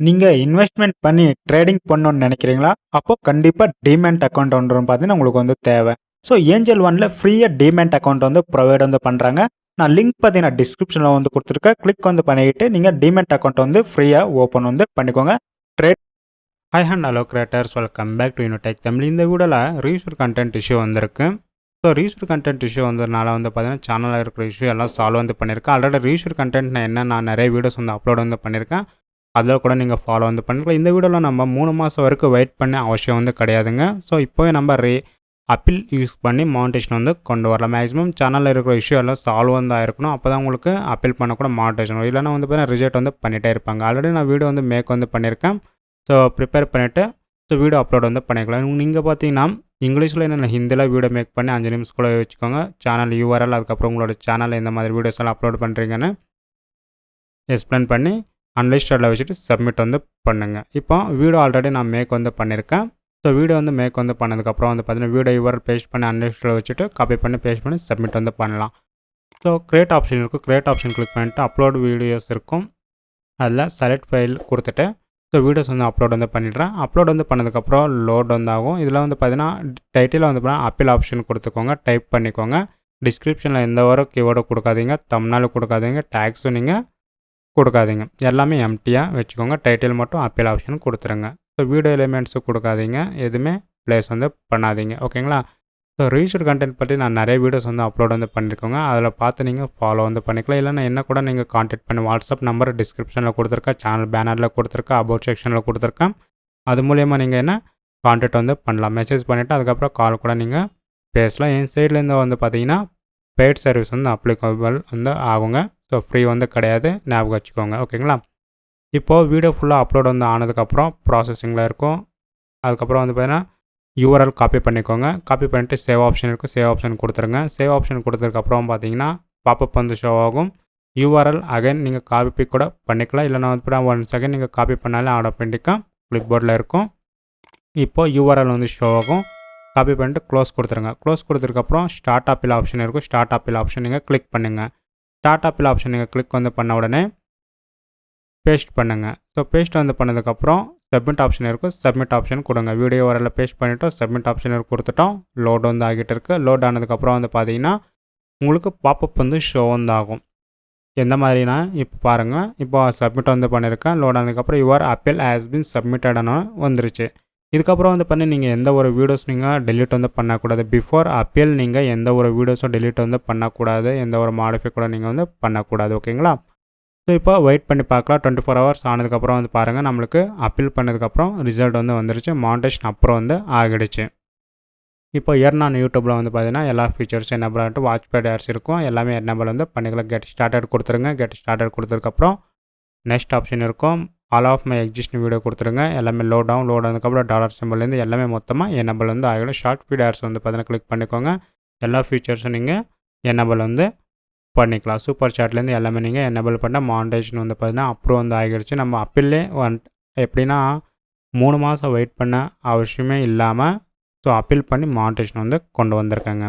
நீங்கள் இன்வெஸ்ட்மெண்ட் பண்ணி ட்ரேடிங் பண்ணணும்னு நினைக்கிறீங்களா? அப்போ கண்டிப்பாக டிமேட் அக்கௌண்ட் ஒன்று பார்த்தீங்கன்னா உங்களுக்கு வந்து தேவை. ஸோ ஏஞ்சல் ஒன்ல ஃப்ரீயாக டிமேட் அக்கௌண்ட் வந்து ப்ரொவைட் வந்து பண்ணுறாங்க. நான் லிங்க் பார்த்தீங்கன்னா டிஸ்கிரிப்ஷனில் வந்து கொடுத்துருக்கேன். கிளிக் வந்து பண்ணிக்கிட்டு நீங்கள் டிமேட் அக்கௌண்ட் வந்து ஃப்ரீயாக ஓப்பன் வந்து பண்ணிக்கோங்க. Trade hi and hello creators, welcome back to Unitech Tamil. இந்த வீடியோவில் ரீயூஸ்டு கண்டென்ட் இஷ்யூ வந்திருக்கு. ஸோ ரீயூஸ்டு கண்டென்ட் இஷ்யூ வந்ததுனால வந்து பார்த்தீங்கன்னா சேனலில் இருக்கிற இஷ்யூ எல்லாம் சால்வ் வந்து பண்ணியிருக்கேன். ஆல்ரெடி ரீயூஸ்டு கண்டென்ட் நான் நிறைய வீடியோஸ் வந்து அப்லோட் வந்து பண்ணியிருக்கேன். அதில் கூட நீங்கள் ஃபாலோ வந்து பண்ணிக்கலாம். இந்த வீடியோவில் நம்ம 3 மாதம் வரைக்கும் வெயிட் பண்ண அவசியம் வந்து கிடையாதுங்க. ஸோ இப்போவே நம்ம அப்பீல் யூஸ் பண்ணி மானிட்டேஷன் வந்து கொண்டு வரலாம். மேக்ஸிமம் சேனலில் இருக்கிற இஷ்யூ எல்லாம் சால்வ் வந்து ஆயிருக்கணும். அப்போ தான் உங்களுக்கு அப்பீல் பண்ணக்கூட மானிட்டேஷன் வரும். இல்லைனா வந்து பார்த்தீங்கன்னா ரிஜெக்ட் வந்து பண்ணிகிட்டே இருப்பாங்க. ஆல்ரெடி நான் வீடியோ வந்து மேக் வந்து பண்ணியிருக்கேன். ஸோ ப்ரிப்பேர் பண்ணிவிட்டு ஸோ வீடியோ அப்லோட் வந்து பண்ணிக்கலாம். நீங்கள் பார்த்தீங்கன்னா இங்கிலீஷில் என்ன ஹிந்தியில் வீடியோ மேக் பண்ணி 5 நிமிஷத்துக்குள்ளே வச்சுக்கோங்க. சேனல் யூஆர்எல், அதுக்கப்புறம் உங்களோட சேனலில் இந்த மாதிரி வீடியோஸ் எல்லாம் அப்லோட் பண்ணுறீங்கன்னு எக்ஸ்பிளைன் பண்ணி அன்லிஸ்டடில் வச்சுட்டு சப்மிட் வந்து பண்ணுங்கள். இப்போ வீடியோ ஆல்ரெடி நான் மேக் வந்து பண்ணியிருக்கேன். ஸோ வீடியோ வந்து மேக் வந்து பண்ணதுக்கப்புறம் வந்து பார்த்தீங்கன்னா வீடியோ யூஆர்எல் பேஸ்ட் பண்ணி அன்லிஸ்டடில் வச்சுட்டு காப்பி பண்ணி பேஸ்ட் பண்ணி சப்மிட் வந்து பண்ணலாம். ஸோ கிரியேட் ஆப்ஷன் இருக்கும். கிரியேட் ஆப்ஷன் கிளிக் பண்ணிட்டு அப்லோட் வீடியோஸ் இருக்கும். அதில் செலக்ட் ஃபைல் கொடுத்துட்டு ஸோ வீடியோஸ் வந்து அப்லோட் வந்து பண்ணிடுறேன். அப்லோட் வந்து பண்ணதுக்கப்புறம் லோட் வந்து ஆகும். இதில் வந்து பார்த்தீங்கன்னா டைட்டில் வந்து பார்த்தீங்கன்னா அப்பீல் ஆப்ஷன் கொடுத்துக்கோங்க, டைப் பண்ணிக்கோங்க. டிஸ்கிரிப்ஷனில் எந்த ஒரு கீவேர்டும் கொடுக்காதீங்க, தம்ப்நெயில் கொடுக்காதீங்க, டேக்ஸும் நீங்கள் கொடுக்காதீங்க. எல்லாமே எம்டியாக வச்சுக்கோங்க. டைட்டில் மட்டும் அப்பீல் ஆப்ஷன் கொடுத்துருங்க. ஸோ வீடியோ எலிமெண்ட்ஸும் கொடுக்காதீங்க, எதுவுமே ப்ளேஸ் வந்து பண்ணாதீங்க. ஓகேங்களா? ஸோ ரீயூஸ்டு கண்டென்ட் பற்றி நான் நிறைய வீடியோஸ் வந்து அப்லோட் வந்து பண்ணியிருக்கோங்க. அதில் பார்த்து நீங்கள் ஃபாலோ வந்து பண்ணிக்கலாம். இல்லைன்னா என்ன கூட நீங்கள் கான்டாக்ட் பண்ணி வாட்ஸ்அப் நம்பர் டிஸ்கிரிப்ஷனில் கொடுத்துருக்கேன், சேனல் பேனரில் கொடுத்துருக்கேன், அபவுட் செக்ஷனில் கொடுத்துருக்கேன். அது மூலயமா நீங்கள் என்ன கான்டாக்ட் வந்து பண்ணலாம். மெசேஜ் பண்ணிவிட்டு அதுக்கப்புறம் கால் கூட நீங்கள் பேசலாம். என் சைட்லேருந்து வந்து பார்த்தீங்கன்னா பெய்ட் சர்வீஸ் வந்து அப்ளிகபிள் வந்து ஆகுங்க. ஸோ ஃப்ரீ வந்து கிடையாது, ஞாபகம் வச்சுக்கோங்க. ஓகேங்களா? இப்போது வீடியோ ஃபுல்லாக அப்லோட் வந்து ஆனதுக்கப்புறம் ப்ராசஸிங்கில் இருக்கும். அதுக்கப்புறம் வந்து பார்த்தீங்கன்னா யூஆர்எல் காப்பி பண்ணிக்கோங்க. காப்பி பண்ணிட்டு சேவ் ஆப்ஷன் இருக்கும், சேவ் ஆப்ஷன் கொடுத்துருங்க. சேவ் ஆப்ஷன் கொடுத்ததுக்கப்புறம் பார்த்தீங்கன்னா பாப்பப் வந்து ஷோ ஆகும். யூஆர்எல் அகைன் நீங்கள் காப்பி கூட பண்ணிக்கலாம். இல்லைனா வந்து 1 செகண்ட் நீங்கள் காப்பி பண்ணாலே ஆட்டோமேட்டிக்காக கிளிப் போர்டில் இருக்கும். இப்போது யூஆர்எல் வந்து ஷோ ஆகும். காப்பி பண்ணிட்டு க்ளோஸ் கொடுத்துருங்க. க்ளோஸ் கொடுத்ததுக்கப்புறம் ஸ்டார்ட் அப்பீல் ஆப்ஷன் இருக்கும். ஸ்டார்ட் அப்பீல் ஆப்ஷன் நீங்கள் கிளிக் பண்ணுங்கள். ஸ்டார்ட் அப்பீல் ஆப்ஷன் நீங்கள் கிளிக் வந்து பண்ண உடனே பேஸ்ட் பண்ணுங்கள். ஸோ பேஸ்ட் வந்து பண்ணதுக்கப்புறம் சப்மிட் ஆப்ஷன் இருக்கும். சப்மிட் ஆப்ஷன் கொடுங்க. வீடியோ வரல பேஸ்ட் பண்ணிவிட்டோம், சப்மிட் ஆப்ஷன் கொடுத்துட்டோம். லோட் வந்து ஆகிட்டு இருக்குது. லோட் ஆனதுக்கப்புறம் வந்து பார்த்தீங்கன்னா உங்களுக்கு பாப்பப் வந்து ஷோ வந்து ஆகும். எந்த மாதிரினா இப்போ பாருங்கள், இப்போ சப்மிட் வந்து பண்ணியிருக்கேன். லோட் ஆனதுக்கப்புறம் யுவர் அப்பீல் ஹேஸ் பின் சப்மிட்டட்னு வந்துருச்சு. இதுக்கப்புறம் வந்து பண்ணி நீங்கள் எந்த ஒரு வீடியோஸ் நீங்கள் டெலீட் வந்து பண்ணக்கூடாது. பிஃபோர் அப்பீல் நீங்கள் எந்த ஒரு வீடியோஸும் டெலீட் வந்து பண்ணக்கூடாது. எந்த ஒரு மாடிஃபை கூட நீங்கள் வந்து பண்ணக்கூடாது. ஓகேங்களா? ஸோ இப்போ வெயிட் பண்ணி பார்க்கலாம். 24 ஹவர்ஸ் ஆனதுக்கப்புறம் வந்து பாருங்கள், நம்மளுக்கு அப்பீல் பண்ணதுக்கப்புறம் ரிசல்ட் வந்து வந்துருச்சு. மானிட்டேஷன் அப்புறம் வந்து ஆகிடுச்சு. இப்போ நான் யூடியூப்பில் வந்து பார்த்தீங்கன்னா எல்லா ஃபீச்சர்ஸும் என்னபிள் ஆகிட்டு வாட்ச்பேட் ஆட்ஸ் இருக்கும். எல்லாமே என்னபிள் வந்து பண்ணிக்கலாம். கெட் ஸ்டார்டட் கொடுத்துருங்க. கெட் ஸ்டார்டட் கொடுத்ததுக்கப்புறம் நெக்ஸ்ட் ஆப்ஷன் இருக்கும். All of my existing video கொடுத்துருங்க. எல்லாமே லோட் ஆனதுக்கப்புறம் டாலர் சிம்பிள்லேருந்து எல்லாமே மொத்தமாக என்னபிள் வந்து ஆகிடும். ஷார்ட் ஃபீட் ஆட்ஸ் வந்து பார்த்தீங்கன்னா கிளிக் பண்ணிக்கோங்க. எல்லா ஃபீச்சர்ஸும் நீங்கள் என்னபிள் வந்து பண்ணிக்கலாம். சூப்பர் சாட்லேருந்து எல்லாமே நீங்கள் என்னபிள் பண்ணால் மானிட்டேஷன் வந்து பார்த்தீங்கன்னா அப்ரூவ் வந்து ஆகிடுச்சு. நம்ம அப்பீல்லே எப்படின்னா 3 மாதம் வெயிட் பண்ண அவசியமே இல்லாமல் ஸோ அப்பீல் பண்ணி மானிட்டேஷன் வந்து கொண்டு வந்திருக்காங்க.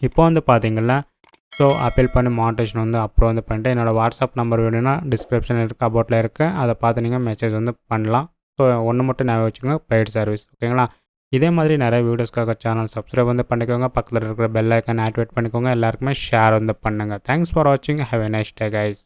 இப்போ வந்து பார்த்தீங்களா, ஸோ அப்பீல் பண்ணி மானிட்டேஷன் வந்து அப்ரூவ் வந்து பண்ணிட்டு என்னோடய வாட்ஸ்அப் நம்பர் வேணும்னா டிஸ்கிரிப்ஷன் இருக்குது, அபவுட்டில் இருக்குது. அதை பார்த்து நீங்கள் மெசேஜ் வந்து பண்ணலாம். ஸோ ஒன்று மட்டும் ஞாபகம் வச்சுக்கோங்க, பெய்ட் சர்வீஸ். ஓகேங்களா? இதே மாதிரி நிறைய வீடியோஸ்க்காக சேனல் சப்ஸ்கிரைப் வந்து பண்ணிக்கோங்க. பக்கத்தில் இருக்கிற பெல் ஐக்கான் ஆக்டிவேட் பண்ணிக்கோங்க. எல்லாருக்குமே ஷேர் வந்து பண்ணுங்கள். தேங்க்ஸ் ஃபார் வாட்சிங். Have a nice day guys.